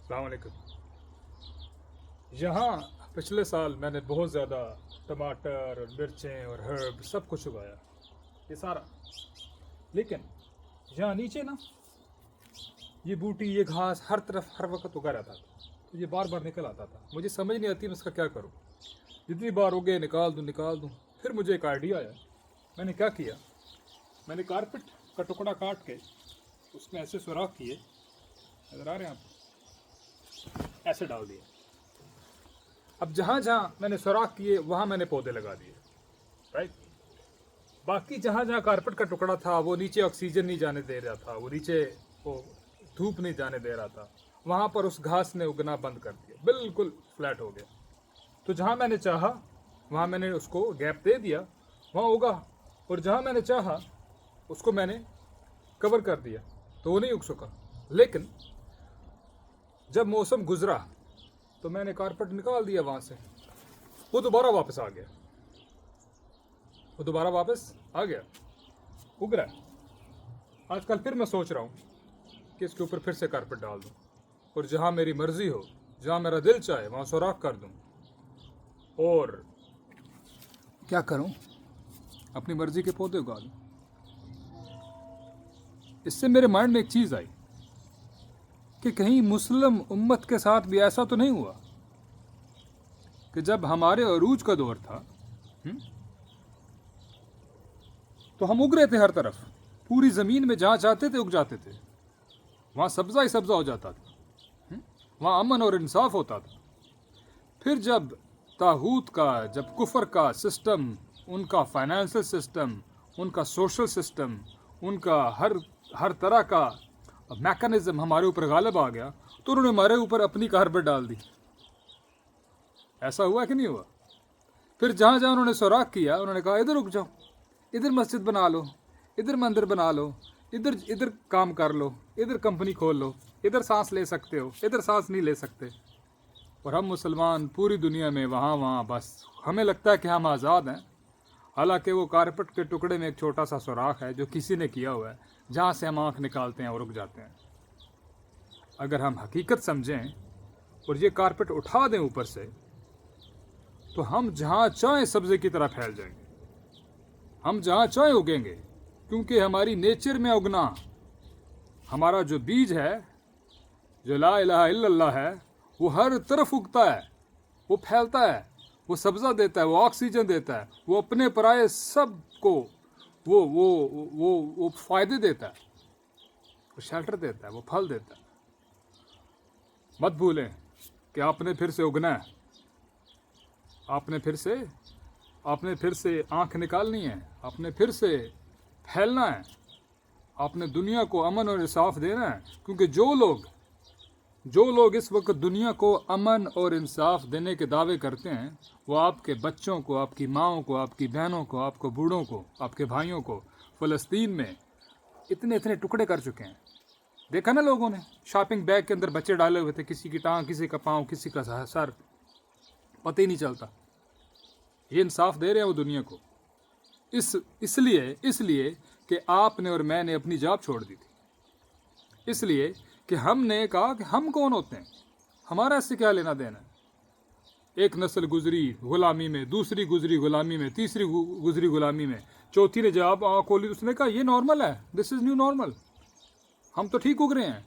السلام علیکم. یہاں پچھلے سال میں نے بہت زیادہ ٹماٹر اور مرچیں اور ہرب سب کچھ اگایا، یہ سارا. لیکن یہاں نیچے نا یہ بوٹی یہ گھاس ہر طرف ہر وقت اگا رہتا تھا، تو یہ بار بار نکل آتا تھا. مجھے سمجھ نہیں آتی میں اس کا کیا کروں. جتنی بار اگے نکال دوں. پھر مجھے ایک آئیڈیا آیا. میں نے کیا کیا، میں نے کارپٹ کا ٹکڑا کاٹ کے اس میں ایسے سوراخ کیے، نظر آ رہے ہیں آپ، ایسے ڈال دیے. اب جہاں جہاں میں نے سوراخ کیے وہاں میں نے پودے لگا دیے، رائٹ. باقی جہاں جہاں کارپٹ کا ٹکڑا تھا وہ نیچے آکسیجن نہیں جانے دے رہا تھا، وہ نیچے وہ دھوپ نہیں جانے دے رہا تھا، وہاں پر اس گھاس نے اگنا بند کر دیا، بالکل فلیٹ ہو گیا. تو جہاں میں نے چاہا وہاں میں نے اس کو گیپ دے دیا، وہاں اگا. اور جہاں میں نے چاہا اس کو میں نے کور کر دیا تو وہ نہیں اگ سکا. لیکن جب موسم گزرا تو میں نے کارپٹ نکال دیا وہاں سے، وہ دوبارہ واپس آ گیا، اگ رہا ہے. آج کل پھر میں سوچ رہا ہوں کہ اس کے اوپر پھر سے کارپٹ ڈال دوں، اور جہاں میری مرضی ہو، جہاں میرا دل چاہے وہاں سوراخ کر دوں. اور کیا کروں، اپنی مرضی کے پودے اگا لوں. اس سے میرے مائنڈ میں ایک چیز آئی کہ کہیں مسلم امت کے ساتھ بھی ایسا تو نہیں ہوا کہ جب ہمارے عروج کا دور تھا تو ہم اگ رہے تھے ہر طرف، پوری زمین میں جہاں چاہتے تھے اگ جاتے تھے، وہاں سبزہ ہی سبزہ ہو جاتا تھا، وہاں امن اور انصاف ہوتا تھا. پھر جب طاغوت کا، جب کفر کا سسٹم، ان کا فائنینشل سسٹم، ان کا سوشل سسٹم، ان کا ہر طرح کا میکانزم ہمارے اوپر غالب آ گیا تو انہوں نے ہمارے اوپر اپنی کارپٹ ڈال دی. ایسا ہوا کہ نہیں ہوا؟ پھر جہاں جہاں انہوں نے سوراخ کیا انہوں نے کہا ادھر رک جاؤ، ادھر مسجد بنا لو، ادھر مندر بنا لو، ادھر کام کر لو، ادھر کمپنی کھول لو، ادھر سانس لے سکتے ہو، ادھر سانس نہیں لے سکتے. اور ہم مسلمان پوری دنیا میں وہاں بس ہمیں لگتا ہے کہ ہم آزاد ہیں، حالانکہ وہ کارپٹ کے ٹکڑے میں ایک چھوٹا سا سوراخ ہے جو کسی نے کیا ہوا ہے، جہاں سے ہم آنکھ نکالتے ہیں اور رک جاتے ہیں. اگر ہم حقیقت سمجھیں اور یہ کارپٹ اٹھا دیں اوپر سے تو ہم جہاں چاہیں سبزے کی طرح پھیل جائیں گے، ہم جہاں چاہیں اگیں گے، کیونکہ ہماری نیچر میں اگنا، ہمارا جو بیج ہے، جو لا الہ الا اللہ ہے، وہ ہر طرف اگتا ہے، وہ پھیلتا ہے، وہ سبزہ دیتا ہے، وہ آکسیجن دیتا ہے، وہ اپنے پرائے سب کو وہ فائدے دیتا ہے، وہ شیلٹر دیتا ہے، وہ پھل دیتا ہے. مت بھولیں کہ آپ نے پھر سے اگنا ہے، آپ نے پھر سے آنکھ نکالنی ہے، آپ نے پھر سے پھیلنا ہے، آپ نے دنیا کو امن اور انصاف دینا ہے. کیونکہ جو لوگ اس وقت دنیا کو امن اور انصاف دینے کے دعوے کرتے ہیں وہ آپ کے بچوں کو، آپ کی ماؤں کو، آپ کی بہنوں کو، آپ کو بوڑھوں کو، آپ کے بھائیوں کو فلسطین میں اتنے ٹکڑے کر چکے ہیں. دیکھا نا لوگوں نے شاپنگ بیگ کے اندر بچے ڈالے ہوئے تھے، کسی کی ٹانگ، کسی کا پاؤں، کسی کا سر، پتہ ہی نہیں چلتا. یہ انصاف دے رہے ہیں وہ دنیا کو، اس لیے کہ آپ نے اور میں نے اپنی جاب چھوڑ دی تھی. اس لیے کہ ہم نے کہا کہ ہم کون ہوتے ہیں، ہمارا اس سے کیا لینا دینا ہے. ایک نسل گزری غلامی میں، دوسری گزری غلامی میں، تیسری گزری غلامی میں، چوتھی نے جواب کھولی، اس نے کہا یہ نارمل ہے، دس از نیو نارمل، ہم تو ٹھیک اگ رہے ہیں،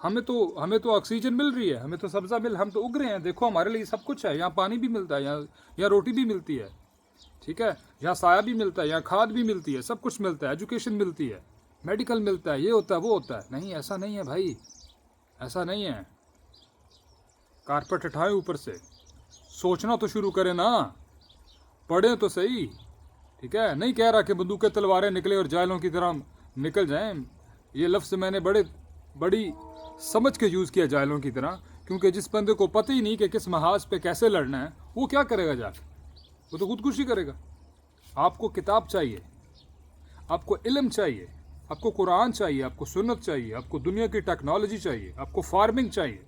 ہمیں تو آکسیجن مل رہی ہے، ہمیں تو سبزہ ہم تو اگ رہے ہیں، دیکھو ہمارے لیے سب کچھ ہے، یہاں پانی بھی ملتا ہے، یہاں روٹی بھی ملتی ہے، ٹھیک ہے، یہاں سایہ بھی ملتا ہے، یہاں کھاد بھی ملتی ہے، سب کچھ ملتا ہے، ایجوکیشن ملتی ہے، میڈیکل ملتا ہے، یہ ہوتا ہے وہ ہوتا ہے. نہیں، ایسا نہیں ہے بھائی، ایسا نہیں ہے. کارپٹ اٹھائے اوپر سے، سوچنا تو شروع کریں نا، پڑھیں تو صحیح، ٹھیک ہے. نہیں کہہ رہا کہ بندوقیں تلواریں نکلے اور جائلوں کی طرح نکل جائیں، یہ لفظ میں نے بڑی سمجھ کے یوز کیا، جائلوں کی طرح، کیونکہ جس بندے کو پتہ ہی نہیں کہ کس محاذ پہ کیسے لڑنا ہے وہ کیا کرے گا جا کے، وہ تو خودکشی کرے گا. آپ کو کتاب چاہیے، آپ کو علم چاہیے، آپ کو قرآن چاہیے، آپ کو سنت چاہیے، آپ کو دنیا کی ٹیکنالوجی چاہیے، آپ کو فارمنگ چاہیے،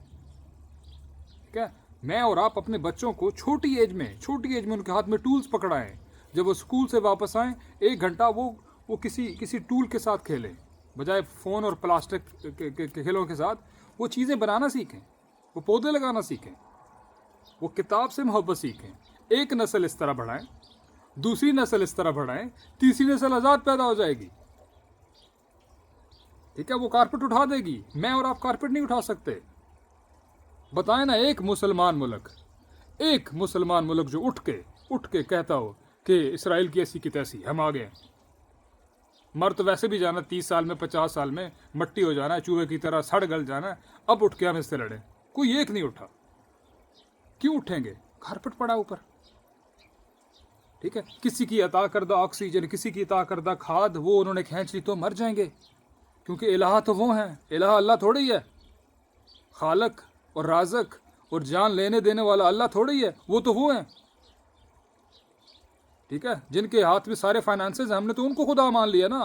ٹھیک ہے. میں اور آپ اپنے بچوں کو چھوٹی ایج میں ان کے ہاتھ میں ٹولز پکڑائیں، جب وہ اسکول سے واپس آئیں 1 گھنٹہ وہ کسی ٹول کے ساتھ کھیلیں، بجائے فون اور پلاسٹک کے کھیلوں کے ساتھ وہ چیزیں بنانا سیکھیں. وہ پودے لگانا سیکھیں, وہ کتاب سے محبت سیکھیں. ایک نسل اس طرح بڑھائیں, دوسری نسل اس طرح بڑھائیں, تیسری نسل آزاد پیدا ہو جائے گی. ٹھیک ہے, وہ کارپیٹ اٹھا دے گی, میں اور آپ کارپیٹ نہیں اٹھا سکتے. بتائیں نا ایک مسلمان ملک جو اٹھ کے کہتا ہو کہ اسرائیل کی ایسی کی تیسی, ہم آ گئے. مر تو ویسے بھی جانا 30 سال میں 50 سال میں مٹی ہو جانا, چوہے کی طرح سڑ گل جانا, اب اٹھ کے ہم اس سے لڑیں. کوئی ایک نہیں اٹھا. کیوں اٹھیں گے؟ کارپیٹ پڑا اوپر. ٹھیک ہے, کسی کی عطا کردہ آکسیجن, کسی کی عطا کردہ کھاد وہ انہوں نے کھینچ لی تو مر جائیں گے, کیونکہ الہ تو وہ ہیں. الہ اللہ تھوڑی ہے. خالق اور رازق اور جان لینے دینے والا اللہ تھوڑی ہے, وہ تو وہ ہیں. ٹھیک ہے, جن کے ہاتھ میں سارے فائنانسز ہیں, ہم نے تو ان کو خدا مان لیا نا.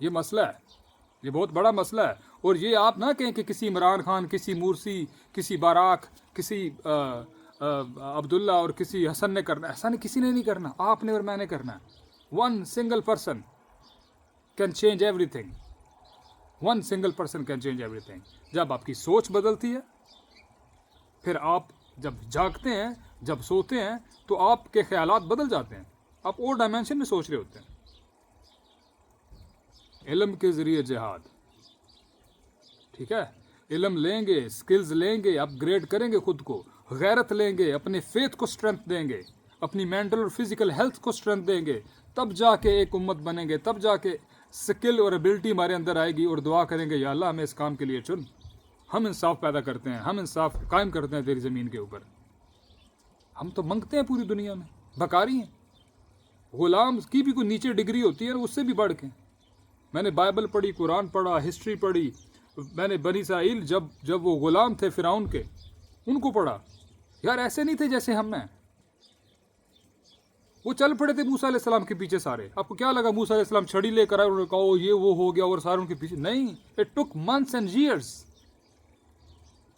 یہ مسئلہ ہے, یہ بہت بڑا مسئلہ ہے. اور یہ آپ نہ کہیں کہ کسی عمران خان, کسی مورسی, کسی باراک, کسی عبداللہ اور کسی حسن نے کرنا. ایسا نہیں, کسی نے نہیں کرنا, آپ نے اور میں نے کرنا ہے. One single person can change every thing. One single person can change every thing. جب آپ کی سوچ بدلتی ہے, پھر آپ جب جاگتے ہیں, جب سوتے ہیں, تو آپ کے خیالات بدل جاتے ہیں. آپ اور ڈائمینشن میں سوچ رہے ہوتے ہیں. علم کے ذریعے جہاد. ٹھیک ہے, علم لیں گے, سکلز لیں گے, اپ گریڈ کریں گے خود کو, غیرت لیں گے, اپنے فیتھ کو سٹرینتھ دیں گے, اپنی مینٹل اور فزیکل ہیلتھ کو سٹرینتھ دیں گے, تب جا کے ایک امت بنیں گے. تب جا کے سکل اور ابلٹی ہمارے اندر آئے گی, اور دعا کریں گے یا اللہ ہمیں اس کام کے لیے چن. ہم انصاف پیدا کرتے ہیں, ہم انصاف قائم کرتے ہیں تیری زمین کے اوپر. ہم تو منگتے ہیں پوری دنیا میں, بھکاری ہیں. غلام کی بھی کوئی نیچے ڈگری ہوتی ہے, اس سے بھی بڑھ کے. میں نے بائبل پڑھی, قرآن پڑھا, ہسٹری پڑھی. میں نے بنی اسرائیل جب وہ غلام تھے فرعون کے, ان کو پڑھا. یار ایسے نہیں تھے جیسے ہم ہیں. وہ چل پڑے تھے موسیٰ علیہ السلام کے پیچھے سارے. آپ کو کیا لگا موسیٰ علیہ السلام چھڑی لے کر آئے, انہوں نے کہا یہ وہ ہو گیا اور سارے ان کے پیچھے؟ نہیں, it took months and years.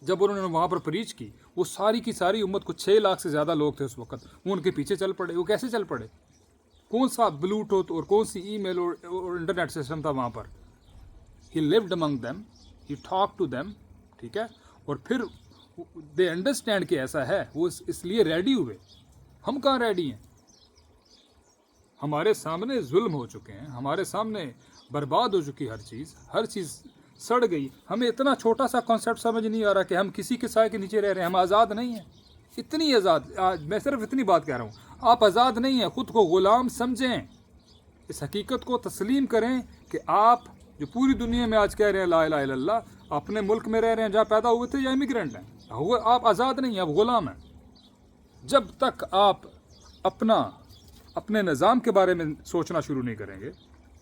جب انہوں نے وہاں پر پریچ کی, وہ ساری کی ساری امت کو 6 لاکھ سے زیادہ لوگ تھے اس وقت, وہ ان کے پیچھے چل پڑے. وہ کیسے چل پڑے؟ کون سا بلوٹوتھ اور کون سی ای میل اور انٹرنیٹ سسٹم تھا وہاں پر؟ He lived among them, he talk to them. ٹھیک ہے, اور پھر دے انڈرسٹینڈ کہ ایسا ہے, وہ اس لیے ریڈی ہوئے. ہم کہاں ریڈی ہیں؟ ہمارے سامنے ظلم ہو چکے ہیں, ہمارے سامنے برباد ہو چکی ہر چیز سڑ گئی. ہمیں اتنا چھوٹا سا کانسیپٹ سمجھ نہیں آ رہا کہ ہم کسی کے سائے کے نیچے رہ رہے ہیں. ہم آزاد نہیں ہیں. اتنی آزاد, میں صرف اتنی بات کہہ رہا ہوں, آپ آزاد نہیں ہیں. خود کو غلام سمجھیں, اس حقیقت کو تسلیم کریں کہ آپ جو پوری دنیا میں آج کہہ رہے ہیں لا الہ الا اللہ, اپنے ملک میں رہ رہے ہیں جہاں پیدا ہوئے تھے, یا امیگرینٹ ہیں, آپ آزاد نہیں ہیں, آپ غلام ہیں. جب تک آپ اپنے نظام کے بارے میں سوچنا شروع نہیں کریں گے,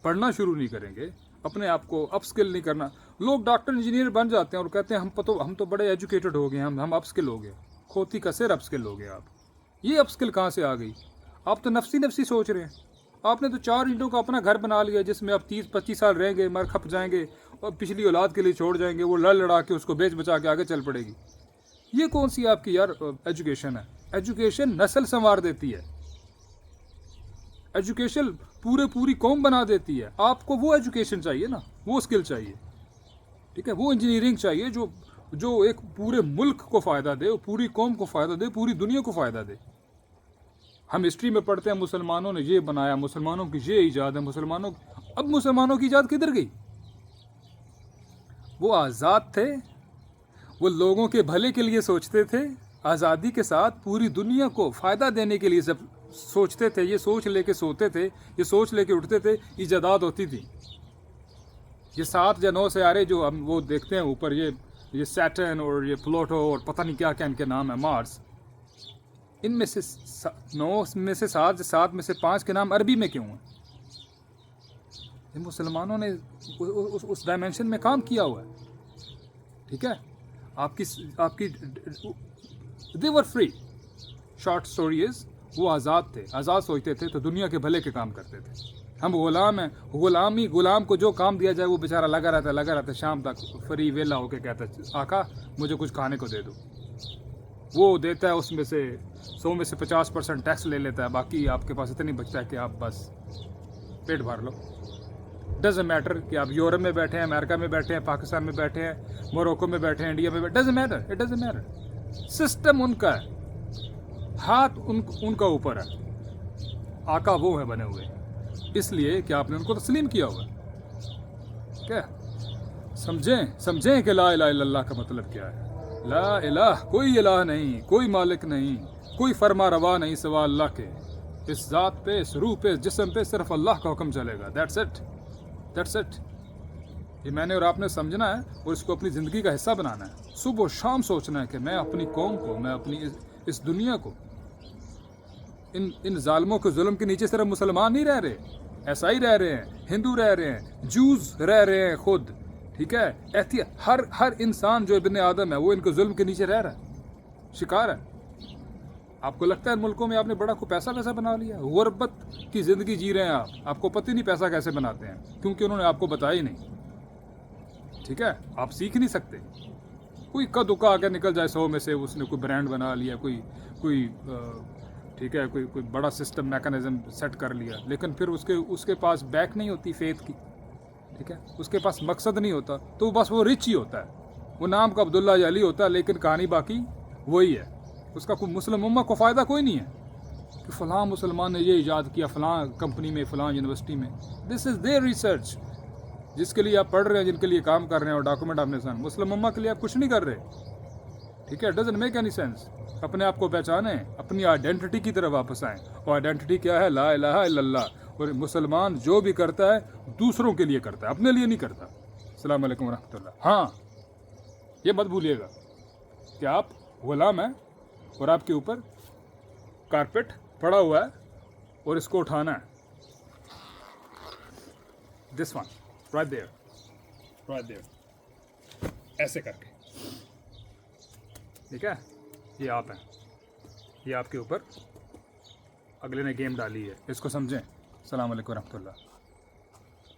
پڑھنا شروع نہیں کریں گے, اپنے آپ کو اپ سکل نہیں کرنا. لوگ ڈاکٹر انجینئر بن جاتے ہیں اور کہتے ہیں ہم تو بڑے ایجوکیٹڈ ہو گئے, ہم اپ سکل ہو گئے. کھوتی کا سر اپ سکل ہو گئے آپ. یہ اپ سکل کہاں سے آ گئی؟ آپ تو نفسی سوچ رہے ہیں. آپ نے تو 4 اینٹوں کا اپنا گھر بنا لیا, جس میں آپ 30-25 سال رہیں گے, مر کھپ جائیں گے, اور پچھلی اولاد کے لیے چھوڑ جائیں گے. وہ لڑا کے اس کو بیچ بچا کے آگے چل پڑے گی. یہ کون سی آپ کی یار ایجوکیشن ہے؟ ایجوکیشن نسل سنوار دیتی ہے, ایجوکیشن پوری قوم بنا دیتی ہے. آپ کو وہ ایجوکیشن چاہیے نا, وہ اسکل چاہیے. ٹھیک ہے, وہ انجینئرنگ چاہیے جو ایک پورے ملک کو فائدہ دے, پوری قوم کو فائدہ دے, پوری دنیا کو فائدہ دے. ہم ہسٹری میں پڑھتے ہیں مسلمانوں نے یہ بنایا, مسلمانوں کی یہ ایجاد ہے, اب مسلمانوں کی ایجاد کدھر گئی؟ وہ آزاد تھے, وہ لوگوں کے بھلے کے لیے سوچتے تھے, آزادی کے ساتھ پوری دنیا کو فائدہ دینے کے لیے سب سوچتے تھے. یہ سوچ لے کے سوتے تھے, یہ سوچ لے کے اٹھتے تھے, ایجادات ہوتی تھی. یہ 7 یا 9 سیارے جو ہم وہ دیکھتے ہیں اوپر, یہ سیٹرن اور یہ پلوٹو اور پتہ نہیں کیا ان کے نام ہے, مارس, ان میں سے 9 میں سے 7 میں سے 5 کے نام عربی میں کیوں ہیں؟ مسلمانوں نے اس ڈائمینشن میں کام کیا ہوا ہے. ٹھیک ہے, آپ کی they were free. Short story is, وہ آزاد تھے, آزاد سوچتے تھے, تو دنیا کے بھلے کے کام کرتے تھے. ہم غلام ہیں, غلام کو جو کام دیا جائے وہ بیچارہ لگا رہتا ہے شام تک فری ویلا ہو کے کہتا ہے آقا مجھے کچھ کھانے کو دے دو. وہ دیتا ہے, اس میں سے 100 میں سے 50% ٹیکس لے لیتا ہے, باقی آپ کے پاس اتنی بچتا ہے کہ آپ بس پیٹ بھر لو. ڈزنٹ میٹر کہ آپ یورپ میں بیٹھے ہیں، امریکہ میں بیٹھے ہیں، پاکستان میں بیٹھے ہیں، موروکو میں بیٹھے ہیں، انڈیا میں بیٹھے، doesn't matter, it doesn't matter. System ان کا ہے، ہاتھ ان کا اوپر ہے، آقا وہ ہیں بنے ہوئے، اس لیے کہ آپ نے ان کو تسلیم کیا ہوا ہے. کیا سمجھیں کہ لا الہ الا اللہ کا مطلب کیا ہے. لا الہ، کوئی الہ نہیں، کوئی مالک نہیں، کوئی فرما روا نہیں سوا اللہ کے. اس ذات پہ، اس روح پہ، اس جسم پہ صرف اللہ کا حکم چلے گا. That's it. یہ میں نے اور آپ نے سمجھنا ہے اور اس کو اپنی زندگی کا حصہ بنانا ہے. صبح و شام سوچنا ہے کہ میں اپنی قوم کو، میں اپنی اس دنیا کو، ان ظالموں کے ظلم کے نیچے صرف مسلمان نہیں رہ رہے، عیسائی رہ رہے ہیں، ہندو رہ رہے ہیں، جوز رہ رہے ہیں خود، ٹھیک ہے، ہر انسان جو ابن آدم ہے وہ ان کے ظلم کے نیچے رہ رہا ہے، شکار ہے. آپ کو لگتا ہے ان ملکوں میں آپ نے بڑا کو پیسہ بنا لیا، غربت کی زندگی جی رہے ہیں آپ کو پتہ نہیں پیسہ کیسے بناتے ہیں، کیونکہ انہوں نے آپ کو بتایا ہی نہیں. ٹھیک ہے، آپ سیکھ نہیں سکتے. کوئی کدوکا آگے نکل جائے 100 میں سے، اس نے کوئی برانڈ بنا لیا، کوئی ٹھیک ہے، کوئی بڑا سسٹم میکانزم سیٹ کر لیا، لیکن پھر اس کے پاس بیک نہیں ہوتی فیتھ کی. ٹھیک ہے، اس کے پاس مقصد نہیں ہوتا، تو بس وہ رچ ہی ہوتا ہے، وہ نام کا عبداللہ یا علی ہوتا ہے، لیکن کہانی باقی وہی ہے. اس کا کوئی مسلم امہ کو فائدہ کوئی نہیں ہے کہ فلاں مسلمان نے یہ ایجاد کیا فلاں کمپنی میں، فلاں یونیورسٹی میں. دس از دیئر ریسرچ. جس کے لیے آپ پڑھ رہے ہیں، جن کے لیے کام کر رہے ہیں اور ڈاکومنٹ آپ نے سن، مسلم امہ کے لیے آپ کچھ نہیں کر رہے. ٹھیک ہے، ڈزنٹ میک اینی سینس. اپنے آپ کو پہچانیں، اپنی آئیڈینٹی کی طرف واپس آئیں. اور آئیڈینٹی کیا ہے؟ لا الہ الا اللہ. اور مسلمان جو بھی کرتا ہے دوسروں کے لیے کرتا ہے، اپنے لیے نہیں کرتا. السلام علیکم ورحمۃ اللہ. ہاں، یہ مت بھولیے گا کہ آپ غلام ہیں اور آپ کے اوپر کارپیٹ پڑا ہوا ہے اور اس کو اٹھانا ہے. دس ون رائٹ دیئر ایسے کر کے. ٹھیک ہے، یہ آپ ہیں، یہ آپ کے اوپر اگلے نے گیم ڈالی ہے، اس کو سمجھیں. السلام علیکم ورحمۃ اللہ.